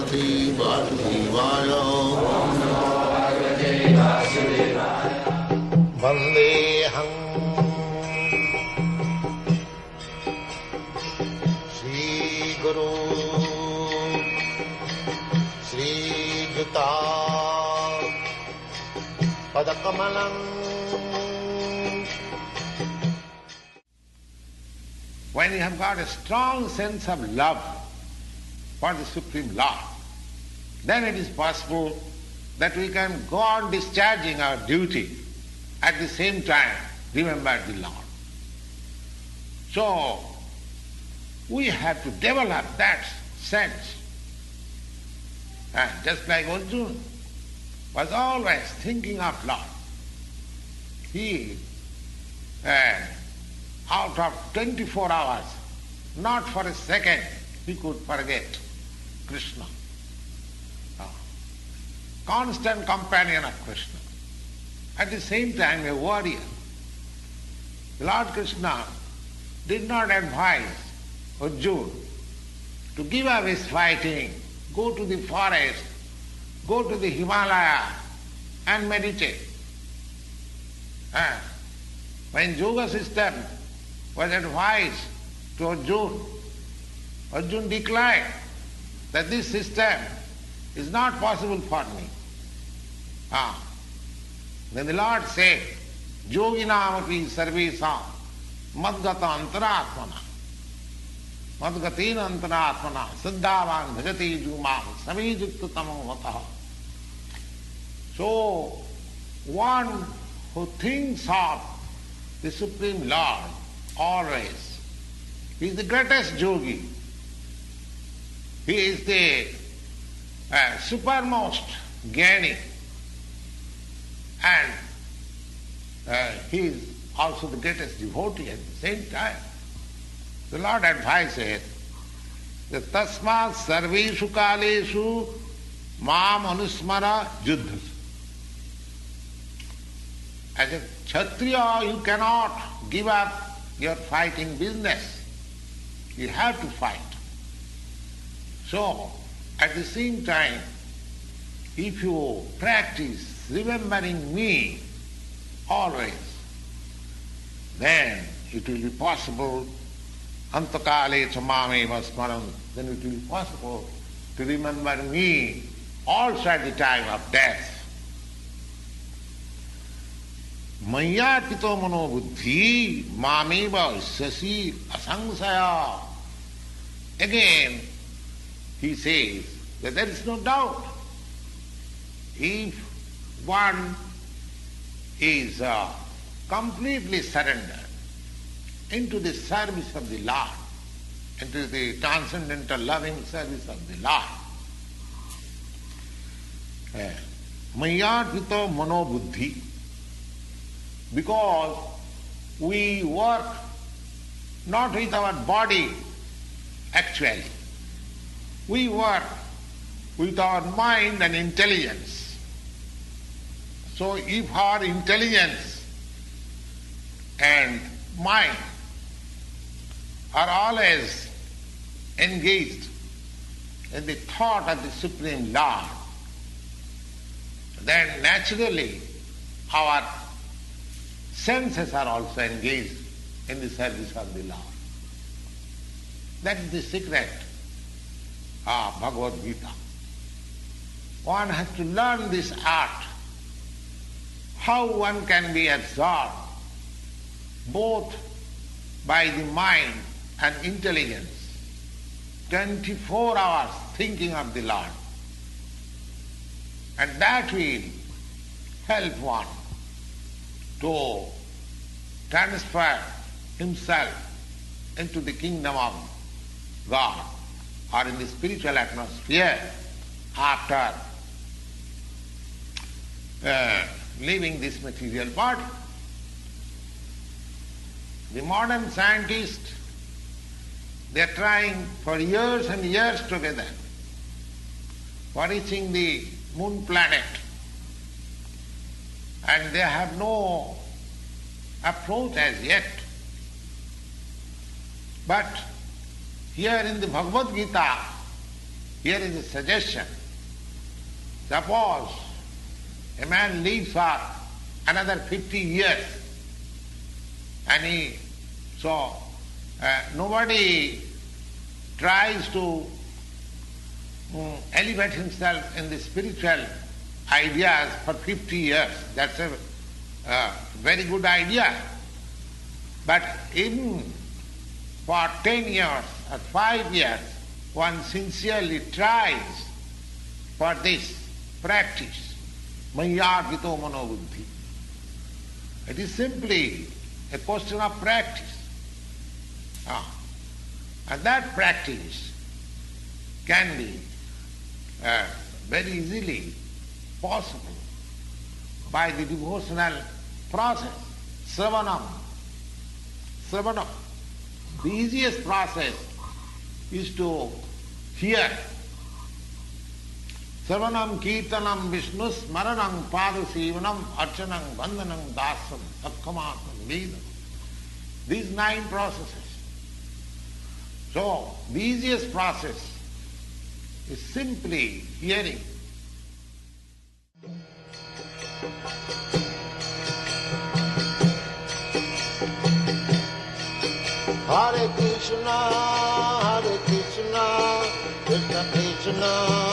Bhagavate Vasudevaya. Vandeham Shri Guru Shri Juta Padakamalam. When you have got a strong sense of love for the Supreme Lord, then it is possible that we can go on discharging our duty, at the same time remember the Lord. So, we have to develop that sense. And just like Arjuna was always thinking of Lord. He, out of 24 hours, not for a second, he could forget Krishna. Constant companion of Krishna. At the same time, a warrior. Lord Krishna did not advise Arjuna to give up his fighting, go to the forest, go to the Himalaya and meditate. When yoga system was advised to Arjuna, Arjuna declared that this system is not possible for me. Then the Lord said, Yoginam api sarvesam madgata antaratmana madgatina antaratmana siddhavan bhajati jumam samijukta tamavataha. So, one who thinks of the Supreme Lord always, he is the greatest yogi. He is the supermost jnani. And he is also the greatest devotee at the same time. The Lord advises that tasmat sarveshu kaleshu mam anusmara yuddhas. As a Kshatriya, you cannot give up your fighting business. You have to fight. So, at the same time, if you practice remembering me always, then it will be possible, antakale chamameva smaran, then it will be possible to remember me also at the time of death. Maya pito mano buddhi mameva sasi asangsaya. Again, he says that there is no doubt. If one is completely surrendered into the service of the Lord, into the transcendental loving service of the Lord, Mayarpito mano buddhi, because we work not with our body actually, we work with our mind and intelligence. So if our intelligence and mind are always engaged in the thought of the Supreme Lord, then naturally our senses are also engaged in the service of the Lord. That is the secret of Bhagavad-gita. One has to learn this art, how one can be absorbed both by the mind and intelligence, 24 hours thinking of the Lord. And that will help one to transfer himself into the kingdom of God or in the spiritual atmosphere after leaving this material body. The modern scientists, they are trying for years and years together for reaching the moon planet, and they have no approach as yet. But here in the Bhagavad-gita, Here is a suggestion. Suppose a man lives for another 50 years and nobody tries to elevate himself in the spiritual ideas for 50 years. That's a very good idea. But even for 10 years or 5 years, one sincerely tries for this practice, Mayagito Manobuddhi. It is simply a question of practice. And that practice can be very easily possible by the devotional process, Sravanam. The easiest process is to hear. Sravanam, Kirtanam, Vishnu, Smaranam, Padasevanam, Archanam, Vandanam, Dasam, Sakkamatam, Vedam. These 9 processes. So, the easiest process is simply hearing. Hare Krishna, Krishna Krishna,